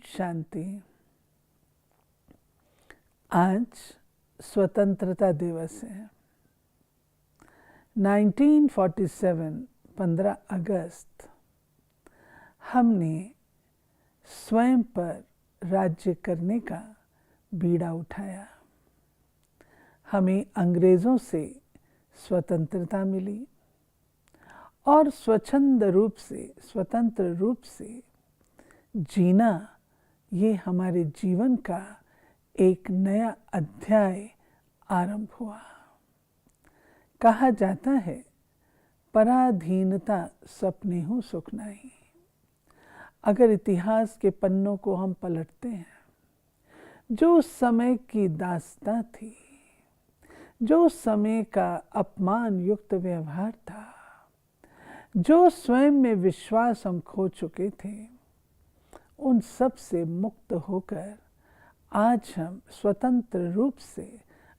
शांति। आज स्वतंत्रता दिवस है। 1947 15 अगस्त हमने स्वयं पर राज्य करने का बीड़ा उठाया। हमें अंग्रेज़ों से स्वतंत्रता मिली और स्वतंत्र रूप से जीना ये हमारे जीवन का एक नया अध्याय आरंभ हुआ। कहा जाता है, पराधीनता सपने हूँ सुख नहीं। अगर इतिहास के पन्नों को हम पलटते हैं, जो उस समय की दास्तां थी, जो उस समय का अपमान युक्त व्यवहार था, जो स्वयं में विश्वास हम खो चुके थे, उन सब से मुक्त होकर आज हम स्वतंत्र रूप से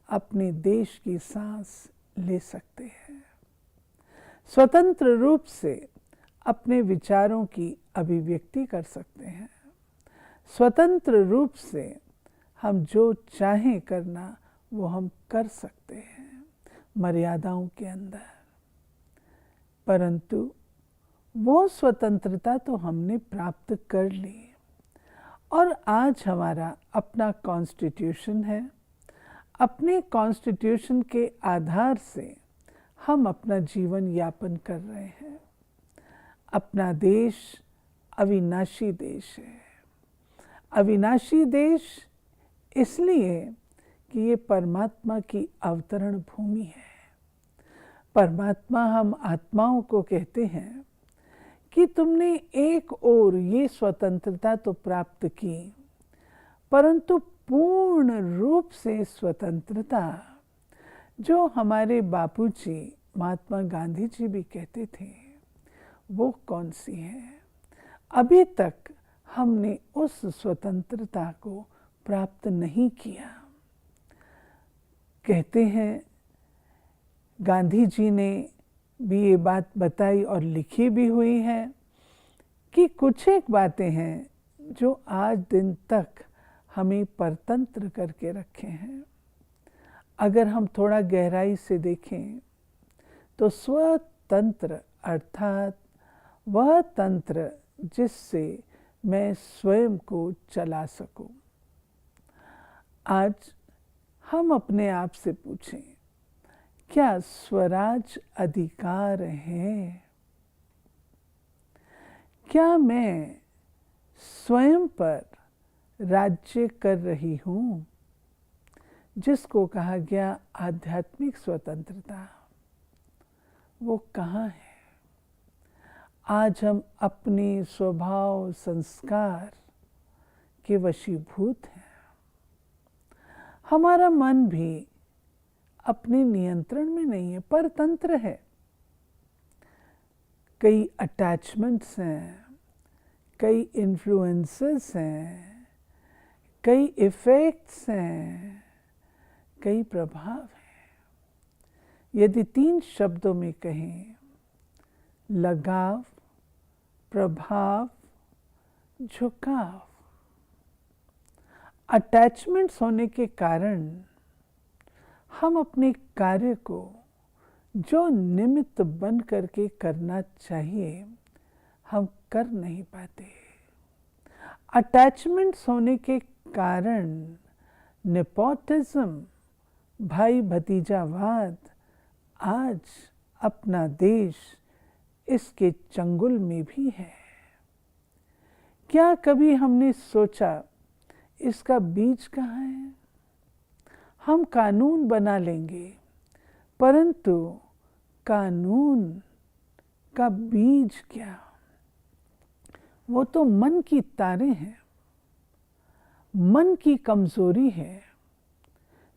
अपने देश की सांस ले सकते हैं। स्वतंत्र रूप से अपने विचारों की अभिव्यक्ति कर सकते हैं। स्वतंत्र रूप से हम जो चाहें करना वो हम कर सकते हैं, मर्यादाओं के अंदर। परंतु वो स्वतंत्रता तो हमने प्राप्त कर ली और आज हमारा अपना कॉन्स्टिट्यूशन है। अपने कॉन्स्टिट्यूशन के आधार से हम अपना जीवन यापन कर रहे हैं। अपना देश अविनाशी देश है। अविनाशी देश इसलिए कि ये परमात्मा की अवतरण भूमि है। परमात्मा हम आत्माओं को कहते हैं कि तुमने एक ओर ये स्वतंत्रता तो प्राप्त की, परंतु पूर्ण रूप से स्वतंत्रता जो हमारे बापूजी महात्मा गांधी जी भी कहते थे, वो कौन सी है? अभी तक हमने उस स्वतंत्रता को प्राप्त नहीं किया। कहते हैं, गांधी जी ने भी ये बात बताई और लिखी भी हुई है कि कुछ एक बातें हैं जो आज दिन तक हमें परतंत्र करके रखे हैं। अगर हम थोड़ा गहराई से देखें तो स्वतंत्र अर्थात वह तंत्र जिससे मैं स्वयं को चला सकूं। आज हम अपने आप से पूछें, क्या स्वराज अधिकार है? क्या मैं स्वयं पर राज्य कर रही हूँ? जिसको कहा गया आध्यात्मिक स्वतंत्रता, वो कहाँ है? आज हम अपने स्वभाव संस्कार के वशीभूत हैं। हमारा मन भी अपने नियंत्रण में नहीं है, परतंत्र है। कई अटैचमेंट्स हैं, कई इन्फ्लुएंसेस हैं, कई इफ़ेक्ट्स हैं, कई प्रभाव हैं। यदि 3 शब्दों में कहें, लगाव, प्रभाव, झुकाव। अटैचमेंट्स होने के कारण हम अपने कार्य को जो निमित्त बन करके करना चाहिए, हम कर नहीं पाते। अटैचमेंट्स होने के कारण नेपोटिज्म, भाई भतीजावाद आज अपना देश इसके चंगुल में भी है। क्या कभी हमने सोचा इसका बीज कहाँ है? हम कानून बना लेंगे, परंतु कानून का बीज क्या? वो तो मन की तारें हैं, मन की कमजोरी है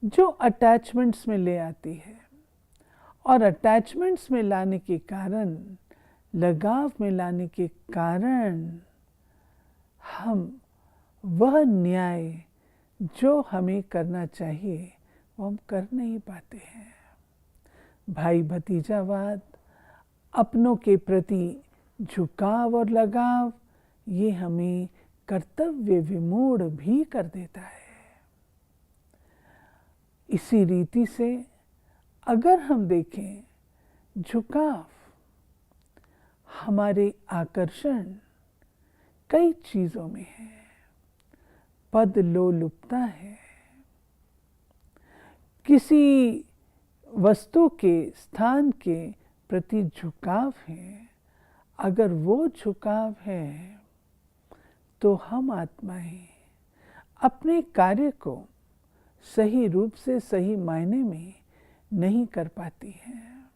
जो अटैचमेंट्स में ले आती है। और अटैचमेंट्स में लाने के कारण, लगाव में लाने के कारण हम वह न्याय जो हमें करना चाहिए वो हम कर नहीं पाते हैं। भाई भतीजावाद, अपनों के प्रति झुकाव और लगाव, ये हमें कर्तव्य विमूढ़ भी कर देता है। इसी रीति से अगर हम देखें, झुकाव, हमारे आकर्षण कई चीजों में है। पद लोलुपता है, किसी वस्तु के, स्थान के प्रति झुकाव है। अगर वो झुकाव है तो हम आत्माएं अपने कार्य को सही रूप से, सही मायने में नहीं कर पाती हैं।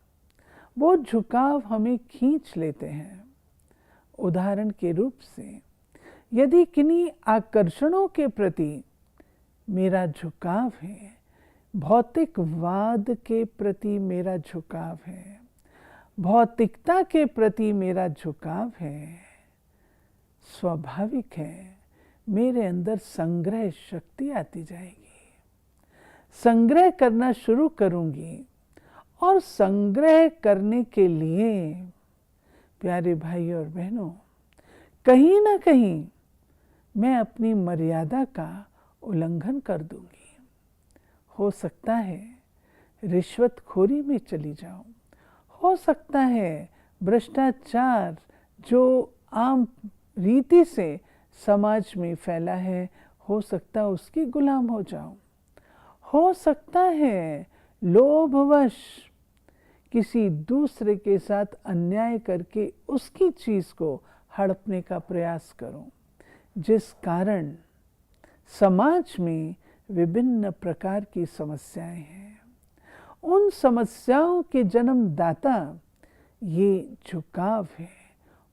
वो झुकाव हमें खींच लेते हैं। उदाहरण के रूप से, यदि किन्हीं आकर्षणों के प्रति मेरा झुकाव है, भौतिकवाद के प्रति मेरा झुकाव है, भौतिकता के प्रति मेरा झुकाव है, स्वाभाविक है मेरे अंदर संग्रह शक्ति आती जाएगी। संग्रह करना शुरू करूंगी और संग्रह करने के लिए प्यारे भाई और बहनों, कहीं ना कहीं मैं अपनी मर्यादा का उल्लंघन कर दूंगी। हो सकता है रिश्वतखोरी में चली जाऊं, हो सकता है भ्रष्टाचार जो आम रीति से समाज में फैला है, हो सकता है उसकी गुलाम हो जाऊं। हो सकता है लोभवश किसी दूसरे के साथ अन्याय करके उसकी चीज को हड़पने का प्रयास करूं, जिस कारण समाज में विभिन्न प्रकार की समस्याएं हैं। उन समस्याओं के जन्मदाता ये झुकाव है,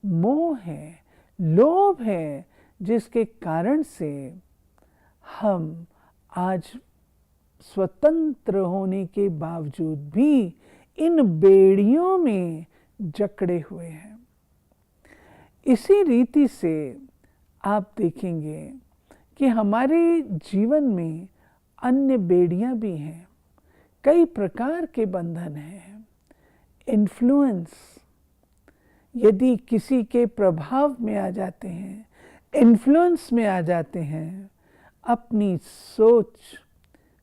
मोह है, लोभ है, जिसके कारण से हम आज स्वतंत्र होने के बावजूद भी इन बेड़ियों में जकड़े हुए हैं। इसी रीति से आप देखेंगे कि हमारे जीवन में अन्य बेड़ियां भी हैं, कई प्रकार के बंधन हैं। इन्फ्लुएंस, यदि किसी के प्रभाव में आ जाते हैं, इन्फ्लुएंस में आ जाते हैं, अपनी सोच,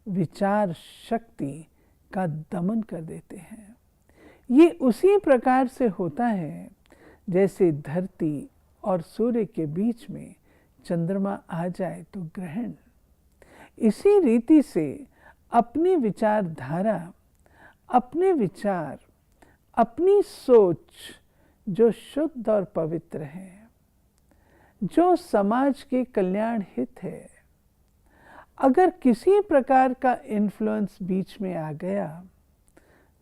विचार शक्ति का दमन कर देते हैं। ये उसी प्रकार से होता है जैसे धरती और सूर्य के बीच में चंद्रमा आ जाए तो ग्रहण। इसी रीति से अपनी विचारधारा, अपने विचार, अपनी सोच जो शुद्ध और पवित्र है, जो समाज के कल्याण हित है, अगर किसी प्रकार का इन्फ्लुएंस बीच में आ गया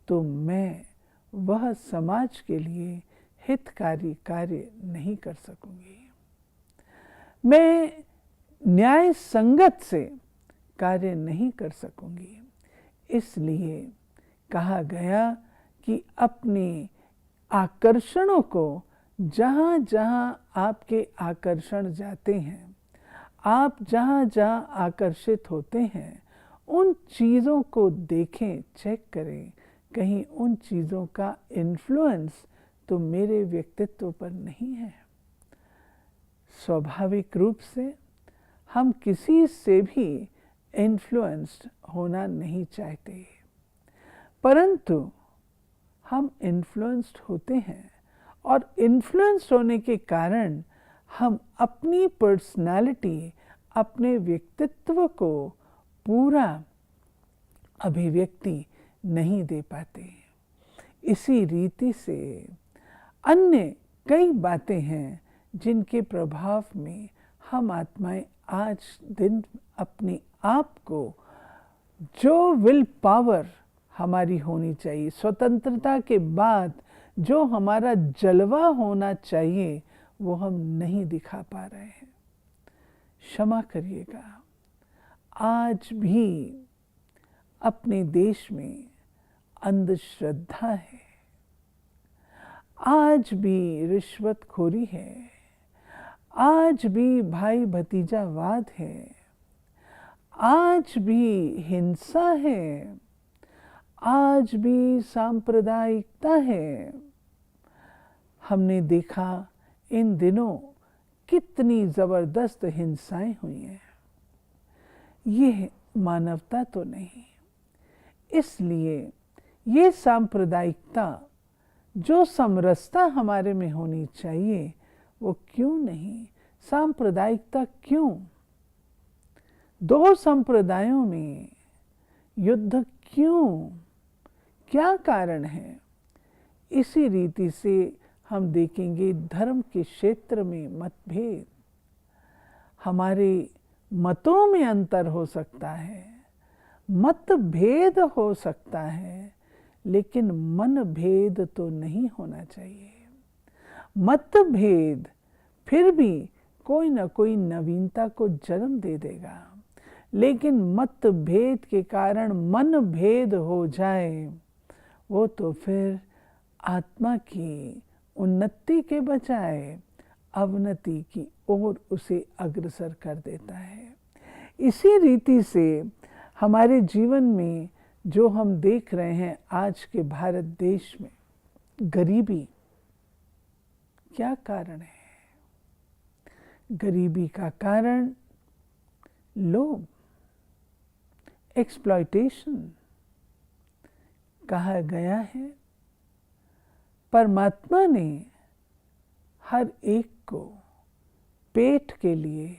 तो मैं वह समाज के लिए हितकारी कार्य नहीं कर सकूंगी। मैं न्याय संगत से कार्य नहीं कर सकूंगी। इसलिए कहा गया कि अपने आकर्षणों को, जहाँ जहाँ आपके आकर्षण जाते हैं, आप जहाँ जहाँ आकर्षित होते हैं, उन चीज़ों को देखें, चेक करें, कहीं उन चीज़ों का इन्फ्लुएंस तो मेरे व्यक्तित्व पर नहीं है। स्वाभाविक रूप से हम किसी से भी इन्फ्लुएंस्ड होना नहीं चाहते, परंतु हम इन्फ्लुएंस्ड होते हैं और इन्फ्लुएंस्ड होने के कारण हम अपनी पर्सनालिटी, अपने व्यक्तित्व को पूरा अभिव्यक्ति नहीं दे पाते। इसी रीति से अन्य कई बातें हैं जिनके प्रभाव में हम आत्माएं आज दिन अपने आप को, जो विल पावर हमारी होनी चाहिए, स्वतंत्रता के बाद जो हमारा जलवा होना चाहिए, वो हम नहीं दिखा पा रहे हैं। क्षमा करिएगा, आज भी अपने देश में अंधश्रद्धा है, आज भी रिश्वतखोरी है, आज भी भाई भतीजावाद है, आज भी हिंसा है, आज भी सांप्रदायिकता है। हमने देखा इन दिनों कितनी जबरदस्त हिंसाएं हुई हैं। ये मानवता तो नहीं। इसलिए ये सांप्रदायिकता जो समरसता हमारे में होनी चाहिए वो क्यों नहीं? सांप्रदायिकता क्यों? दो संप्रदायों में युद्ध क्यों? क्या कारण है? इसी रीति से हम देखेंगे धर्म के क्षेत्र में मतभेद। हमारे मतों में अंतर हो सकता है, मतभेद हो सकता है, लेकिन मन भेद तो नहीं होना चाहिए। मतभेद फिर भी कोई ना कोई नवीनता को जन्म दे देगा, लेकिन मतभेद के कारण मन भेद हो जाए वो तो फिर आत्मा की उन्नति के बजाय अवनति की ओर उसे अग्रसर कर देता है। इसी रीति से हमारे जीवन में जो हम देख रहे हैं आज के भारत देश में गरीबी, क्या कारण है? गरीबी का कारण लोभ, एक्सप्लॉयटेशन। कहा गया है परमात्मा ने हर एक को पेट के लिए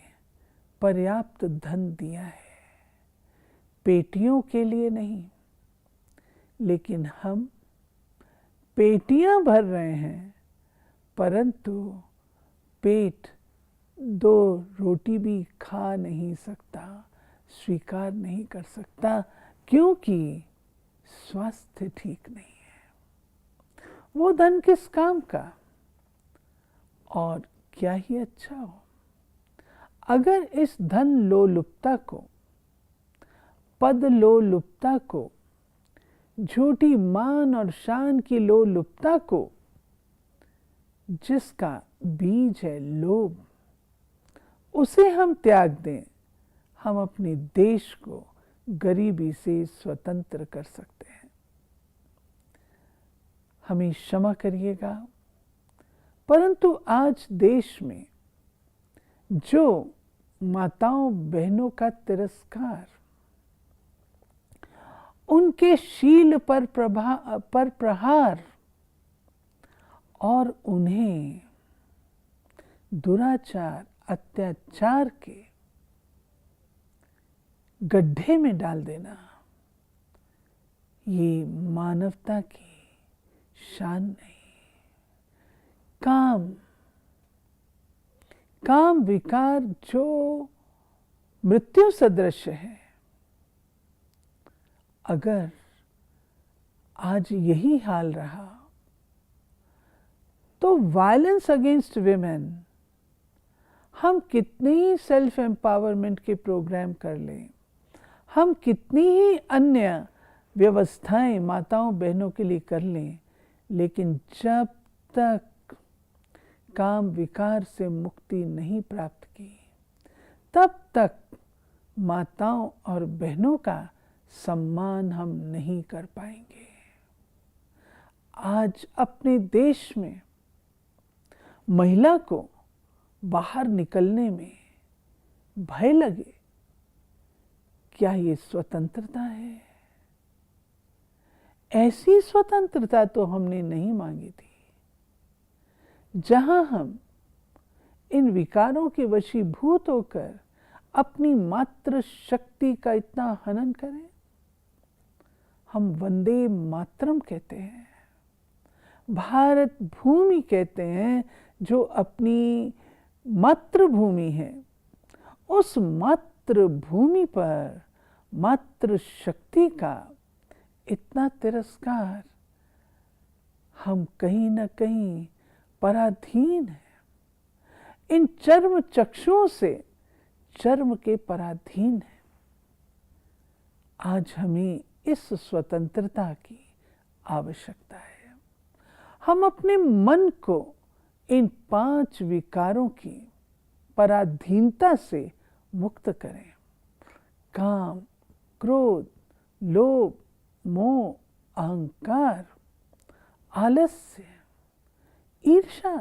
पर्याप्त धन दिया है, पेटियों के लिए नहीं। लेकिन हम पेटियां भर रहे हैं परंतु पेट दो रोटी भी खा नहीं सकता, स्वीकार नहीं कर सकता, क्योंकि स्वास्थ्य ठीक नहीं है। वो धन किस काम का? और क्या ही अच्छा हो अगर इस धन लोलुपता को, पद लोलुपता को, झूठी मान और शान की लोलुपता को, जिसका बीज है लोभ, उसे हम त्याग दें, हम अपने देश को गरीबी से स्वतंत्र कर सकते हैं। हमें क्षमा करिएगा, परंतु आज देश में जो माताओं बहनों का तिरस्कार, उनके शील पर प्रहार और उन्हें दुराचार अत्याचार के गड्ढे में डाल देना, ये मानवता की शान नहीं। काम विकार जो मृत्यु सदृश है, अगर आज यही हाल रहा तो वायलेंस अगेंस्ट विमेन, हम कितनी ही सेल्फ एम्पावरमेंट के प्रोग्राम कर लें, हम कितनी ही अन्य व्यवस्थाएं माताओं बहनों के लिए कर लें, लेकिन जब तक काम विकार से मुक्ति नहीं प्राप्त की, तब तक माताओं और बहनों का सम्मान हम नहीं कर पाएंगे। आज अपने देश में महिला को बाहर निकलने में भय लगे, क्या ये स्वतंत्रता है? ऐसी स्वतंत्रता तो हमने नहीं मांगी थी, जहां हम इन विकारों के वशीभूत होकर अपनी मातृ शक्ति का इतना हनन करें। हम वंदे मातरम कहते हैं, भारत भूमि कहते हैं, जो अपनी मातृभूमि है, उस मातृभूमि पर मातृशक्ति का इतना तिरस्कार, हम कहीं ना कहीं पराधीन है, इन चर्म चक्षुओं से चर्म के पराधीन है। आज हमें इस स्वतंत्रता की आवश्यकता है। हम अपने मन को इन 5 विकारों की पराधीनता से मुक्त करें। काम, क्रोध, लोभ, मोह, अहंकार, आलस्य, ईर्ष्या,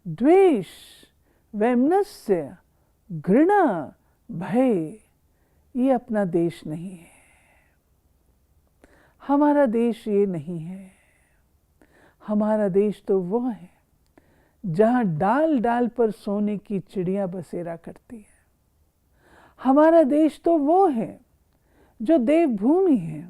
द्वेष, वैमनस्य, घृणा, भय, ये अपना देश नहीं है। हमारा देश ये नहीं है। हमारा देश तो वो है जहाँ डाल डाल पर सोने की चिड़िया बसेरा करती है। हमारा देश तो वो है जो देवभूमि है।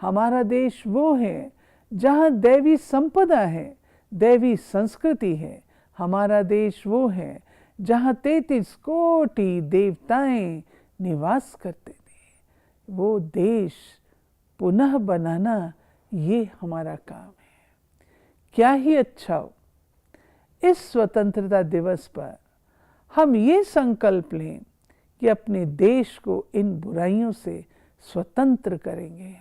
हमारा देश वो है जहाँ दैवी संपदा है, दैवी संस्कृति है। हमारा देश वो है जहाँ 33 कोटि देवताएं निवास करते थे। वो देश पुनः बनाना ये हमारा काम है। क्या ही अच्छा हो इस स्वतंत्रता दिवस पर हम ये संकल्प लें कि अपने देश को इन बुराइयों से स्वतंत्र करेंगे।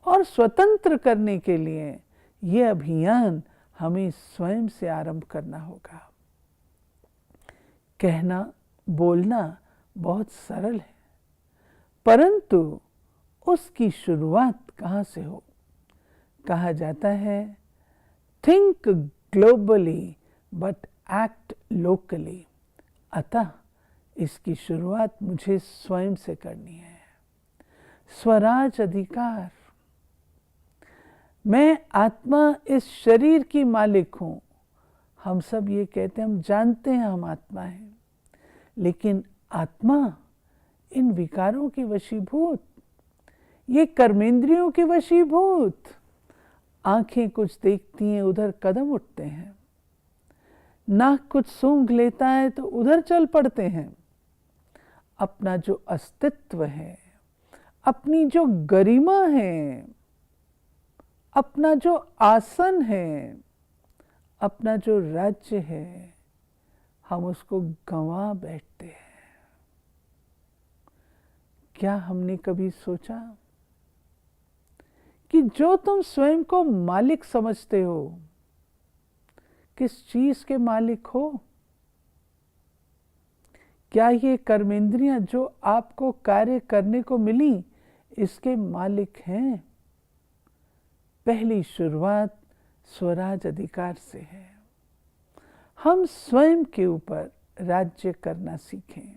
और स्वतंत्र करने के लिए ये अभियान हमें स्वयं से आरंभ करना होगा। कहना, बोलना बहुत सरल है, परंतु उसकी शुरुआत कहाँ से हो? कहा जाता है, think globally but act locally. अतः इसकी शुरुआत मुझे स्वयं से करनी है। स्वराज अधिकार। मैं आत्मा इस शरीर की मालिक हूँ। हम सब ये कहते हैं, हम जानते हैं हम आत्मा हैं, लेकिन आत्मा इन विकारों की वशीभूत, ये कर्मेंद्रियों की वशीभूत। आंखें कुछ देखती हैं, उधर कदम उठते हैं। नाक कुछ सूंघ लेता है तो उधर चल पड़ते हैं। अपना जो अस्तित्व है, अपनी जो गरिमा है, अपना जो आसन है, अपना जो राज्य है, हम उसको गंवा बैठते हैं। क्या हमने कभी सोचा कि जो तुम स्वयं को मालिक समझते हो, किस चीज के मालिक हो? क्या ये कर्मेंद्रियां जो आपको कार्य करने को मिली, इसके मालिक हैं? पहली शुरुआत स्वराज अधिकार से है। हम स्वयं के ऊपर राज्य करना सीखें।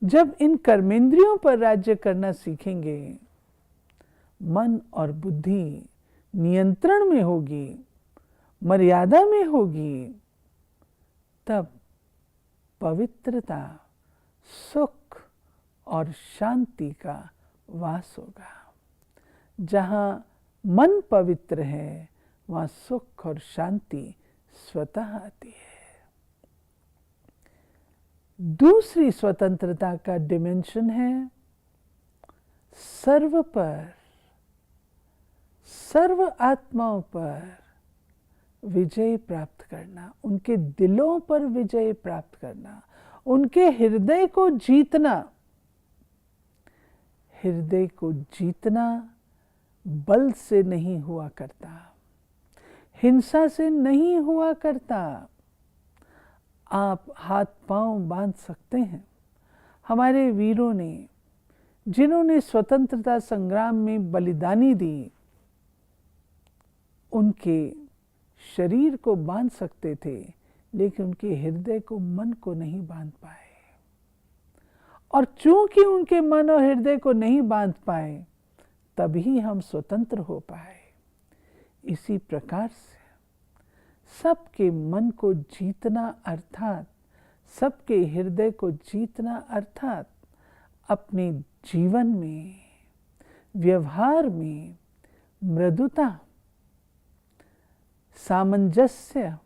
जब इन कर्मेंद्रियों पर राज्य करना सीखेंगे, मन और बुद्धि नियंत्रण में होगी, मर्यादा में होगी, तब पवित्रता, सुख और शांति का वास होगा। जहाँ मन पवित्र है, वहाँ सुख और शांति स्वतः आती है। दूसरी स्वतंत्रता का डिमेंशन है सर्व पर, सर्व आत्माओं पर विजय प्राप्त करना, उनके दिलों पर विजय प्राप्त करना, उनके हृदय को जीतना। हृदय को जीतना बल से नहीं हुआ करता, हिंसा से नहीं हुआ करता। आप हाथ पांव बांध सकते हैं। हमारे वीरों ने, जिन्होंने स्वतंत्रता संग्राम में बलिदानी दी, उनके शरीर को बांध सकते थे, लेकिन उनके हृदय को, मन को नहीं बांध पाए। और चूंकि उनके मन और हृदय को नहीं बांध पाए, तभी हम स्वतंत्र हो पाए। इसी प्रकार से सबके मन को जीतना, अर्थात सबके हृदय को जीतना, अर्थात अपने जीवन में, व्यवहार में मृदुता, सामंजस्य,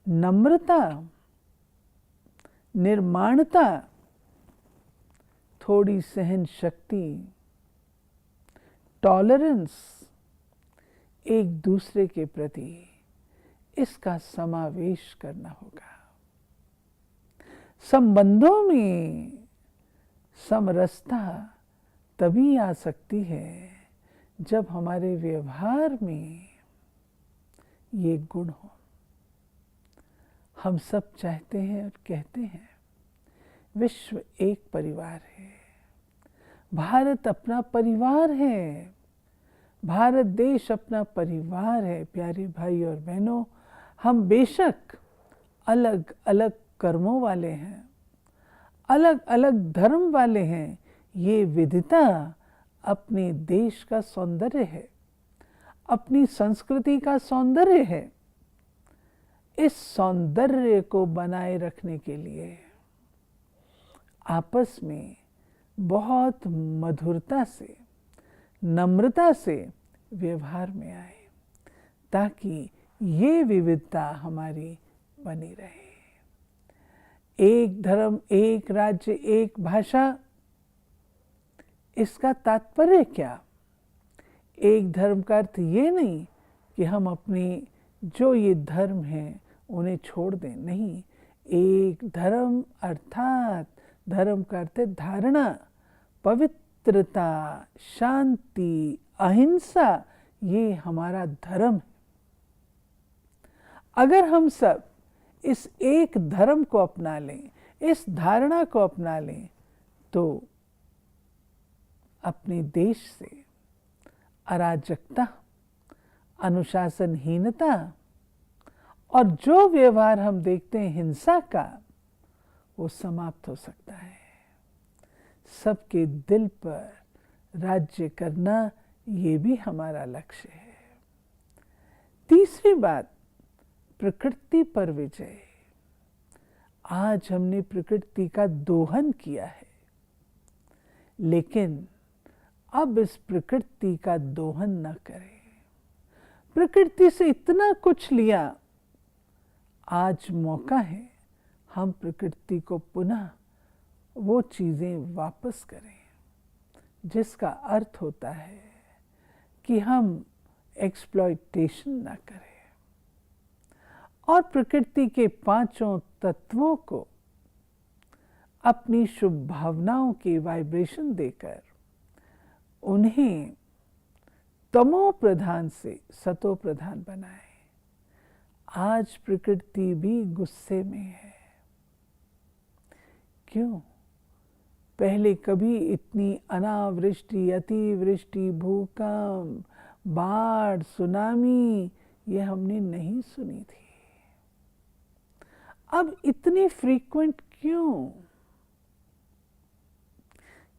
नम्रता, निर्माणता, थोड़ी सहन शक्ति, टॉलरेंस, एक दूसरे के प्रति, इसका समावेश करना होगा। संबंधों में समरसता तभी आ सकती है जब हमारे व्यवहार में ये गुण हो। हम सब चाहते हैं और कहते हैं, विश्व एक परिवार है, भारत अपना परिवार है, भारत देश अपना परिवार है। प्यारे भाई और बहनों, हम बेशक अलग अलग कर्मों वाले हैं, अलग अलग धर्म वाले हैं। ये विविधता अपने देश का सौंदर्य है, अपनी संस्कृति का सौंदर्य है। इस सौंदर्य को बनाए रखने के लिए आपस में बहुत मधुरता से, नम्रता से व्यवहार में आए, ताकि ये विविधता हमारी बनी रहे। एक धर्म, एक राज्य, एक भाषा, इसका तात्पर्य क्या? एक धर्म का अर्थ ये नहीं कि हम अपने जो ये धर्म हैं उन्हें छोड़ दें, नहीं। एक धर्म अर्थात धर्म का अर्थ है धारणा, पवित्रता, शांति, अहिंसा, ये हमारा धर्म है। अगर हम सब इस एक धर्म को अपना लें, इस धारणा को अपना लें, तो अपने देश से अराजकता, अनुशासनहीनता और जो व्यवहार हम देखते हैं हिंसा का, वो समाप्त हो सकता है। सबके दिल पर राज्य करना, ये भी हमारा लक्ष्य है। तीसरी बात, प्रकृति पर विजय। आज हमने प्रकृति का दोहन किया है, लेकिन अब इस प्रकृति का दोहन न करें। प्रकृति से इतना कुछ लिया, आज मौका है हम प्रकृति को पुनः वो चीज़ें वापस करें, जिसका अर्थ होता है कि हम एक्सप्लॉयटेशन ना करें और प्रकृति के पांचों तत्वों को अपनी शुभ भावनाओं के वाइब्रेशन देकर उन्हें तमो प्रधान से सतो प्रधान बनाए। आज प्रकृति भी गुस्से में है। क्यों? पहले कभी इतनी अनावृष्टि, अतिवृष्टि, भूकंप, बाढ़, सुनामी ये हमने नहीं सुनी थी। अब इतनी फ्रीक्वेंट क्यों?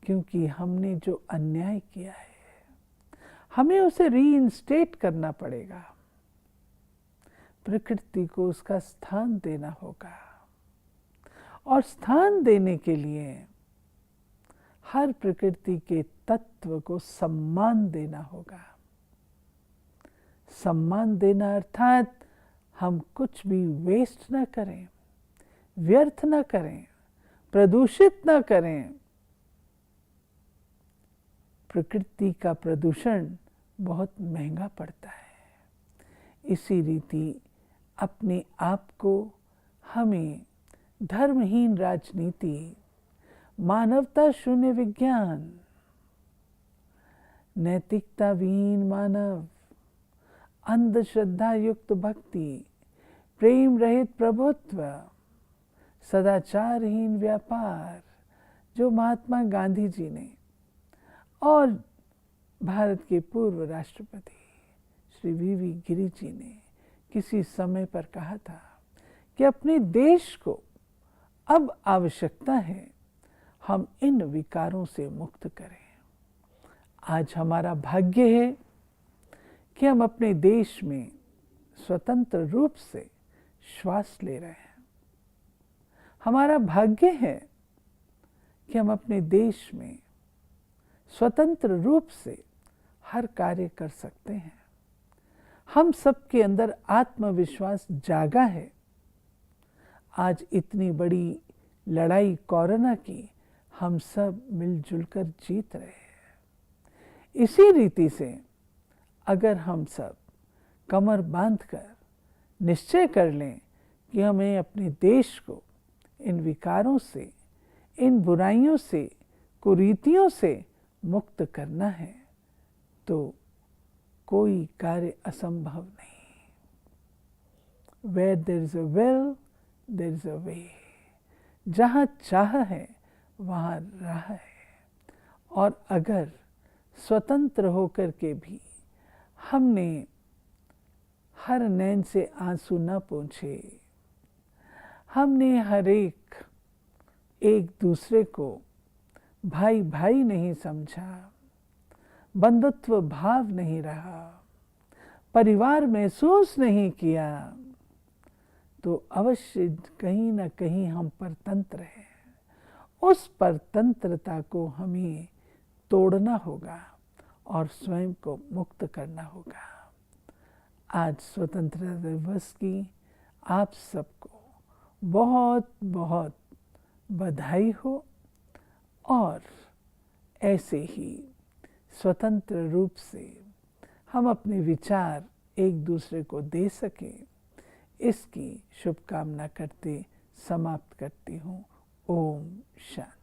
क्योंकि हमने जो अन्याय किया है, हमें उसे रीइंस्टेट करना पड़ेगा। प्रकृति को उसका स्थान देना होगा, और स्थान देने के लिए हर प्रकृति के तत्व को सम्मान देना होगा। सम्मान देना अर्थात हम कुछ भी वेस्ट ना करें, व्यर्थ ना करें, प्रदूषित ना करें। प्रकृति का प्रदूषण बहुत महंगा पड़ता है। इसी रीति अपने आप को हमें धर्महीन राजनीति, मानवता शून्य विज्ञान, नैतिकता विहीन मानव, अंधश्रद्धा युक्त भक्ति, प्रेम रहित प्रभुत्व, सदाचारहीन व्यापार, जो महात्मा गांधी जी ने और भारत के पूर्व राष्ट्रपति श्री वी गिरि जी ने किसी समय पर कहा था कि अपने देश को अब आवश्यकता है हम इन विकारों से मुक्त करें। आज हमारा भाग्य है कि हम अपने देश में स्वतंत्र रूप से श्वास ले रहे हैं। हमारा भाग्य है कि हम अपने देश में स्वतंत्र रूप से हर कार्य कर सकते हैं। हम सबके अंदर आत्मविश्वास जागा है। आज इतनी बड़ी लड़ाई कोरोना की हम सब मिलजुल कर जीत रहे हैं। इसी रीति से अगर हम सब कमर बांधकर निश्चय कर लें कि हमें अपने देश को इन विकारों से, इन बुराइयों से, कुरीतियों से मुक्त करना है, तो कोई कार्य असंभव नहीं। Where there is a will, there is a way. जहाँ चाह है वहाँ राह है। और अगर स्वतंत्र होकर के भी हमने हर नैन से आंसू न पोंछे, हमने हर एक दूसरे को भाई भाई नहीं समझा, बंधुत्व भाव नहीं रहा, परिवार महसूस नहीं किया, तो अवश्य कहीं ना कहीं हम परतंत्र हैं। उस परतंत्रता को हमें तोड़ना होगा और स्वयं को मुक्त करना होगा। आज स्वतंत्रता दिवस की आप सबको बहुत बहुत बधाई हो, और ऐसे ही स्वतंत्र रूप से हम अपने विचार एक दूसरे को दे सकें, इसकी शुभकामना करते समाप्त करती हूँ। ओम शांति।